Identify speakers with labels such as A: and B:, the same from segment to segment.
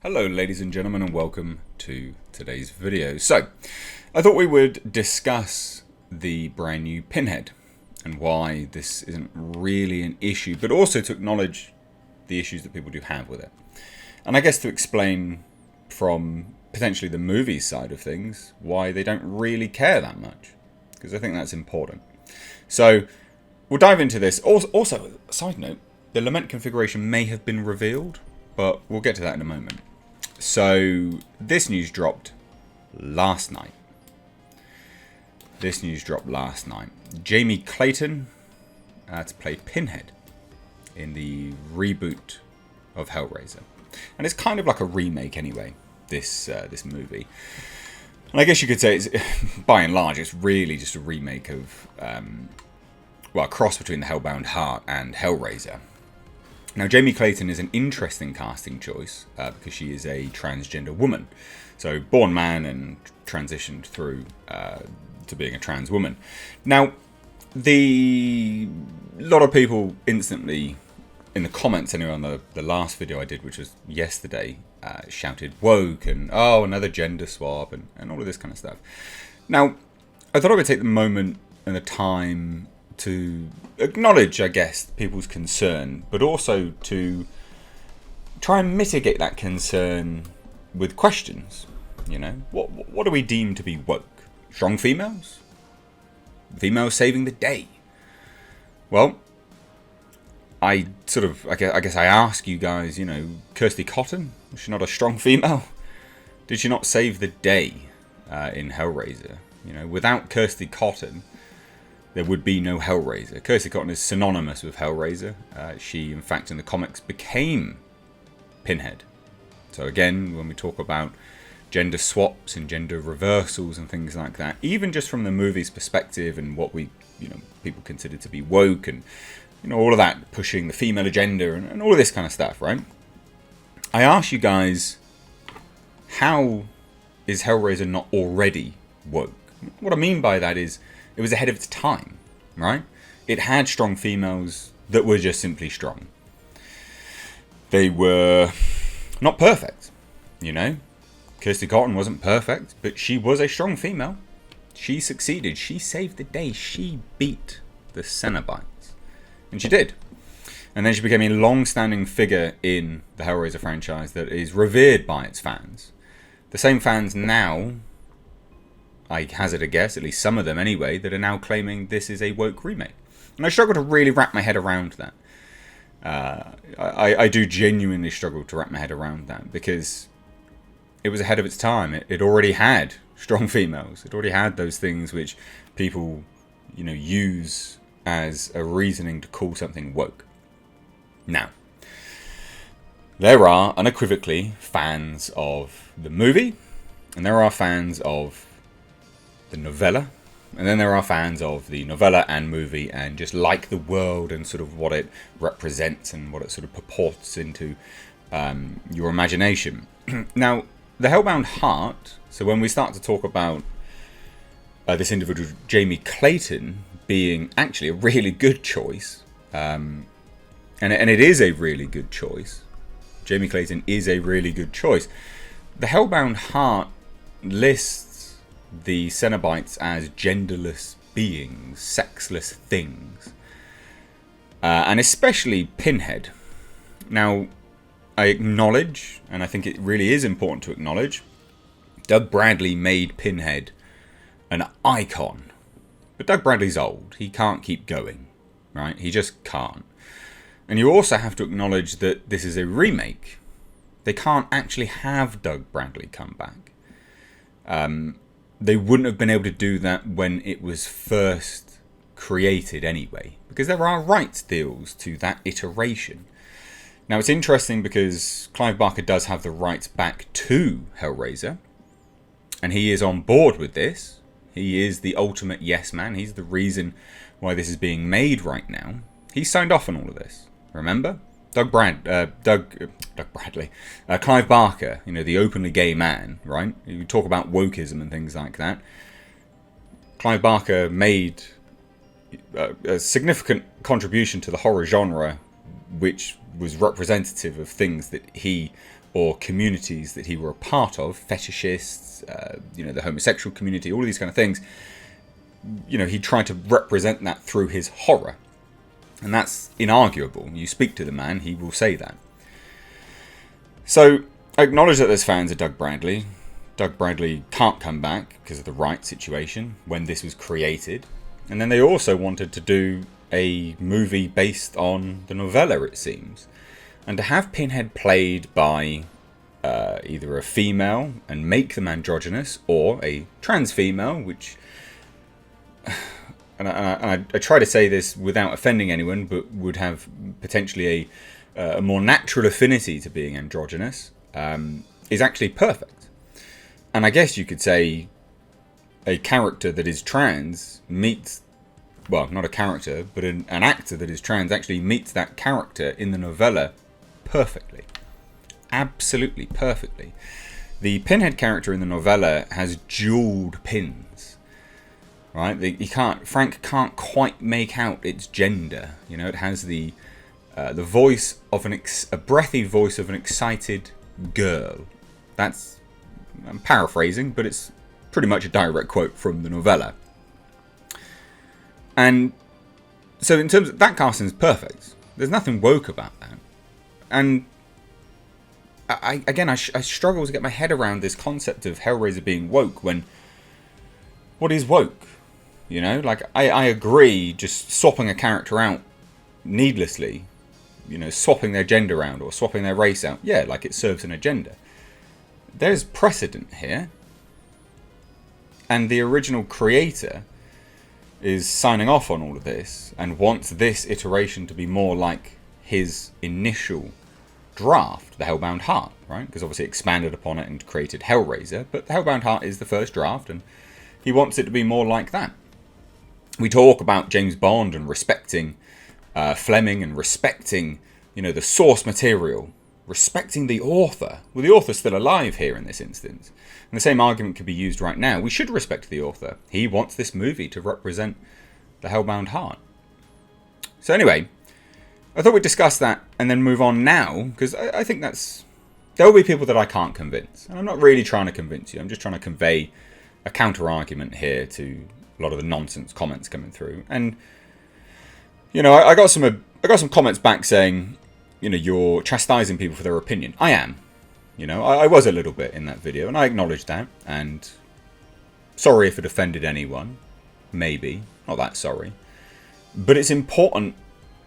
A: Hello ladies and gentlemen, and welcome to today's video. So, I thought we would discuss the brand new Pinhead and why this isn't really an issue, but also to acknowledge the issues that people do have with it. And I guess to explain from potentially the movie side of things why they don't really care that much, because I think that's important. So, we'll dive into this. Also, side note, the Lament configuration may have been revealed, but we'll get to that in a moment. So, this news dropped last night. Jamie Clayton to play Pinhead in the reboot of Hellraiser. And it's kind of like a remake anyway, this movie. And I guess you could say, it's, by and large, it's really just a remake of, a cross between the Hellbound Heart and Hellraiser. Now, Jamie Clayton is an interesting casting choice because she is a transgender woman. So, born man and transitioned through to being a trans woman. Now, a lot of people instantly, in the comments anyway, on the last video I did, which was yesterday, shouted woke and, oh, another gender swap and all of this kind of stuff. Now, I thought I would take the moment and the time to acknowledge, I guess, people's concern, but also to try and mitigate that concern with questions. You know, what do we deem to be woke? Strong females? Females saving the day? Well, I guess I ask you guys, you know, Kirsty Cotton, was she not a strong female? Did she not save the day in Hellraiser? You know, without Kirsty Cotton, there would be no Hellraiser. Kirsty Cotton is synonymous with Hellraiser. She, in fact, in the comics became Pinhead. So again, when we talk about gender swaps and gender reversals and things like that, even just from the movie's perspective and what people consider to be woke and, all of that, pushing the female agenda and all of this kind of stuff, right? I ask you guys, how is Hellraiser not already woke? What I mean by that is, it was ahead of its time, right? It had strong females that were just simply strong. They were not perfect, Kirsty Cotton wasn't perfect, but she was a strong female. She succeeded. She saved the day. She beat the Cenobites. And she did. And then she became a long-standing figure in the Hellraiser franchise that is revered by its fans. The same fans now, I hazard a guess, at least some of them anyway, that are now claiming this is a woke remake. And I struggle to really wrap my head around that. I do genuinely struggle to wrap my head around that because it was ahead of its time. It already had strong females. It already had those things which people, use as a reasoning to call something woke. Now, there are unequivocally fans of the movie, and there are fans of the novella, and then there are fans of the novella and movie and just like the world and sort of what it represents and what it sort of purports into your imagination. Now, the Hellbound Heart, so when we start to talk about this individual, Jamie Clayton, being actually a really good choice, and it is a really good choice. Jamie Clayton is a really good choice. The Hellbound Heart lists the Cenobites as genderless beings, sexless things, and especially Pinhead. Now, I acknowledge, and I think it really is important to acknowledge, Doug Bradley made Pinhead an icon. But Doug Bradley's old. He can't keep going, right? He just can't. And you also have to acknowledge that this is a remake. They can't actually have Doug Bradley come back. They wouldn't have been able to do that when it was first created anyway, because there are rights deals to that iteration. Now, it's interesting because Clive Barker does have the rights back to Hellraiser, and he is on board with this. He is the ultimate yes man. He's the reason why this is being made right now. He signed off on all of this, remember? Doug Bradley, Clive Barker, the openly gay man, right? You talk about wokeism and things like that. Clive Barker made a significant contribution to the horror genre, which was representative of things that he or communities that he were a part of, fetishists, the homosexual community, all of these kind of things, he tried to represent that through his horror. And that's inarguable. You speak to the man, he will say that. So, I acknowledge that there's fans of Doug Bradley. Doug Bradley can't come back because of the rights situation when this was created. And then they also wanted to do a movie based on the novella, it seems. And to have Pinhead played by either a female and make them androgynous, or a trans female, which... And I try to say this without offending anyone, but would have potentially a more natural affinity to being androgynous, is actually perfect. And I guess you could say a character that is trans meets... Well, not a character, but an actor that is trans actually meets that character in the novella perfectly. Absolutely perfectly. The Pinhead character in the novella has jeweled pins. Right? Frank can't quite make out its gender. It has the voice of a breathy voice of an excited girl. I'm paraphrasing, but it's pretty much a direct quote from the novella. And so in terms of that, casting is perfect. There's nothing woke about that. And I struggle to get my head around this concept of Hellraiser being woke when... What is woke? I agree just swapping a character out needlessly, swapping their gender around or swapping their race out. Yeah, it serves an agenda. There's precedent here. And the original creator is signing off on all of this and wants this iteration to be more like his initial draft, the Hellbound Heart, right? Because obviously expanded upon it and created Hellraiser, but the Hellbound Heart is the first draft, and he wants it to be more like that. We talk about James Bond and respecting Fleming and respecting, the source material, respecting the author. Well, the author's still alive here in this instance. And the same argument could be used right now. We should respect the author. He wants this movie to represent the Hellbound Heart. So anyway, I thought we'd discuss that and then move on now, because I think there will be people that I can't convince. And I'm not really trying to convince you. I'm just trying to convey a counter-argument here to a lot of the nonsense comments coming through. And, I got some comments back saying, you're chastising people for their opinion. I am. I was a little bit in that video, and I acknowledge that. And sorry if it offended anyone. Maybe. Not that sorry. But it's important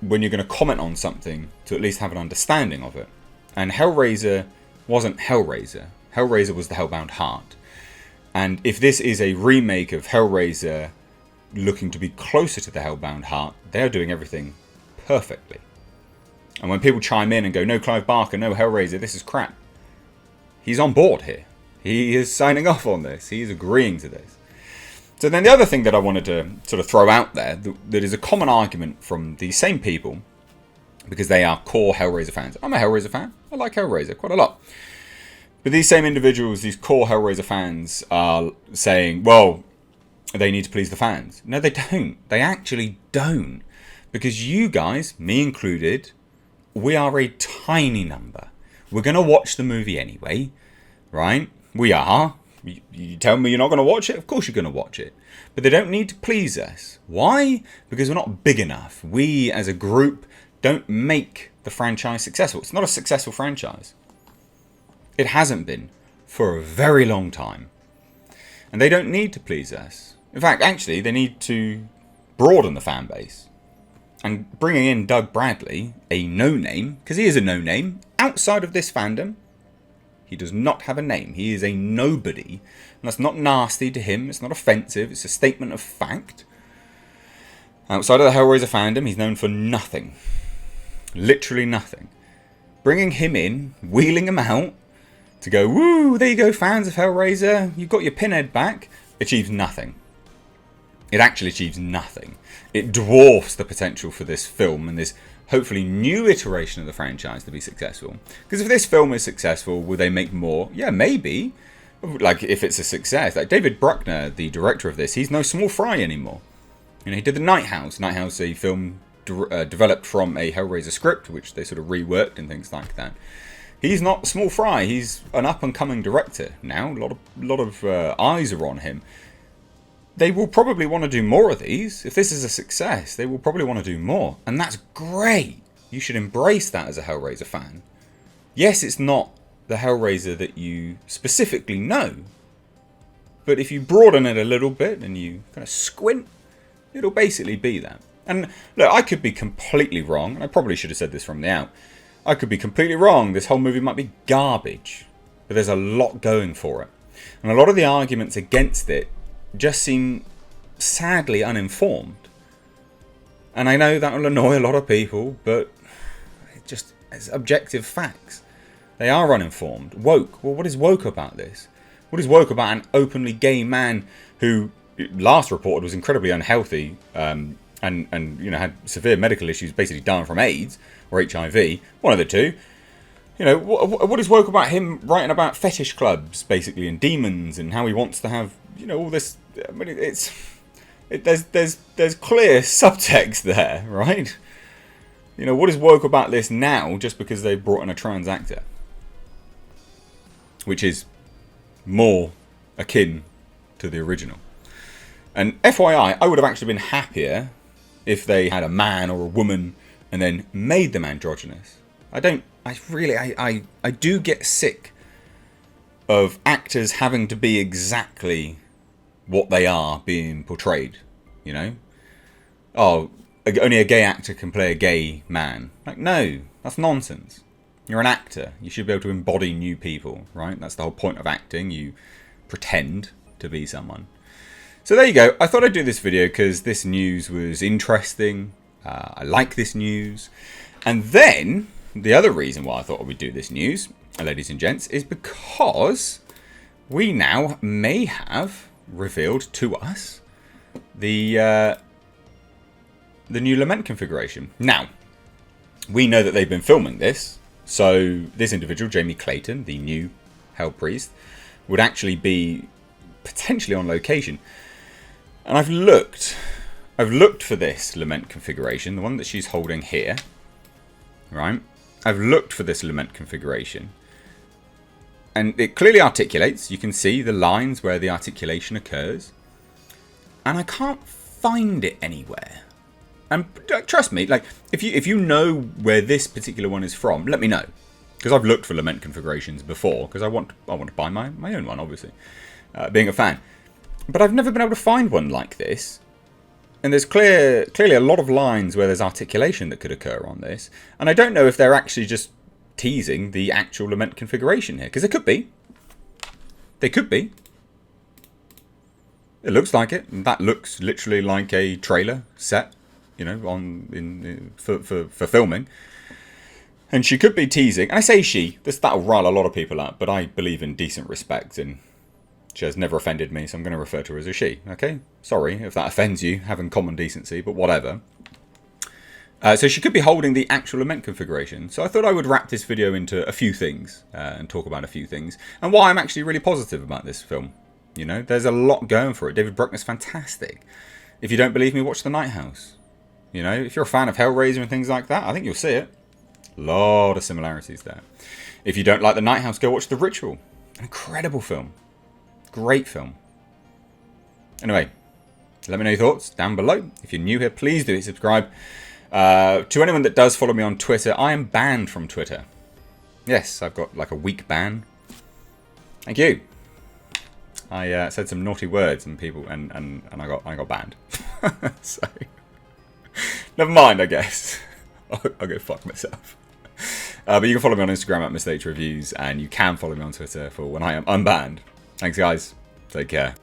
A: when you're going to comment on something to at least have an understanding of it. And Hellraiser wasn't Hellraiser. Hellraiser was the Hellbound Heart. And if this is a remake of Hellraiser looking to be closer to the Hellbound Heart, they're doing everything perfectly. And when people chime in and go, no Clive Barker, no Hellraiser, this is crap, he's on board here. He is signing off on this. He is agreeing to this. So then the other thing that I wanted to sort of throw out there, that is a common argument from these same people, because they are core Hellraiser fans. I'm a Hellraiser fan. I like Hellraiser quite a lot. But these same individuals, these core Hellraiser fans, are saying, well, they need to please the fans. No, they don't. They actually don't. Because you guys, me included, we are a tiny number. We're going to watch the movie anyway, right? We are. You tell me you're not going to watch it? Of course you're going to watch it. But they don't need to please us. Why? Because we're not big enough. We, as a group, don't make the franchise successful. It's not a successful franchise. It hasn't been for a very long time. And they don't need to please us. In fact, actually, they need to broaden the fan base. And bringing in Doug Bradley, a no-name, because he is a no-name, outside of this fandom, he does not have a name. He is a nobody. And that's not nasty to him. It's not offensive. It's a statement of fact. Outside of the Hellraiser fandom, he's known for nothing. Literally nothing. Bringing him in, wheeling him out, to go, woo, there you go, fans of Hellraiser, you've got your Pinhead back, achieves nothing. It actually achieves nothing. It dwarfs the potential for this film and this hopefully new iteration of the franchise to be successful. Because if this film is successful, will they make more? Yeah, maybe. Like, if it's a success. Like, David Bruckner, the director of this, he's no small fry anymore. He did The Night House. Night House, a film developed from a Hellraiser script, which they sort of reworked and things like that. He's not small fry. He's an up-and-coming director now. A lot of eyes are on him. They will probably want to do more of these. If this is a success, they will probably want to do more. And that's great. You should embrace that as a Hellraiser fan. Yes, it's not the Hellraiser that you specifically know. But if you broaden it a little bit and you kind of squint, it'll basically be that. And look, I could be completely wrong. And I probably should have said this from the out. I could be completely wrong. This whole movie might be garbage. But there's a lot going for it. And a lot of the arguments against it just seem sadly uninformed. And I know that will annoy a lot of people, but it's objective facts. They are uninformed. Woke. Well, what is woke about this? What is woke about an openly gay man who, last reported, was incredibly unhealthy and had severe medical issues, basically dying from AIDS or HIV, one of the two. What is woke about him writing about fetish clubs, basically, and demons, and how he wants to have, all this. I mean, there's clear subtext there, right? What is woke about this now, just because they brought in a trans actor, which is more akin to the original. And FYI, I would have actually been happier if they had a man or a woman and then made them androgynous. I do get sick of actors having to be exactly what they are being portrayed, Oh, only a gay actor can play a gay man. Like, no, that's nonsense. You're an actor. You should be able to embody new people, right? That's the whole point of acting. You pretend to be someone. So there you go. I thought I'd do this video because this news was interesting. I like this news. And then, the other reason why I thought I would do this news, ladies and gents, is because we now may have revealed to us the new Lament configuration. Now, we know that they've been filming this. So this individual, Jamie Clayton, the new Hell Priest, would actually be potentially on location. And I've looked for this Lament configuration, the one that she's holding here, right? I've looked for this Lament configuration. And it clearly articulates. You can see the lines where the articulation occurs. And I can't find it anywhere. And trust me, like if you know where this particular one is from, let me know, because I've looked for Lament configurations before, because I want to buy my own one, obviously, being a fan. But I've never been able to find one like this. And there's clearly a lot of lines where there's articulation that could occur on this, and I don't know if they're actually just teasing the actual Lament configuration here, because it could be. They could be. It looks like it. And that looks literally like a trailer set. For filming. And she could be teasing. And I say she. That'll rile a lot of people up. But I believe in decent respect. And she has never offended me. So I'm going to refer to her as a she. Okay? Sorry if that offends you. Having common decency. But whatever. So she could be holding the actual Lament configuration. So I thought I would wrap this video into a few things. And talk about a few things. And why I'm actually really positive about this film. There's a lot going for it. David Bruckner's fantastic. If you don't believe me, watch The Night House. If you're a fan of Hellraiser and things like that, I think you'll see it. A lot of similarities there. If you don't like The Night House, go watch The Ritual. An incredible film. Great film. Anyway, let me know your thoughts down below. If you're new here, please do subscribe. To anyone that does follow me on Twitter, I am banned from Twitter. Yes, I've got like a week ban. Thank you. I said some naughty words and I got banned. So never mind, I guess. I'll go fuck myself. But you can follow me on Instagram at MrHReviews, and you can follow me on Twitter for when I am unbanned. Thanks, guys. Take care.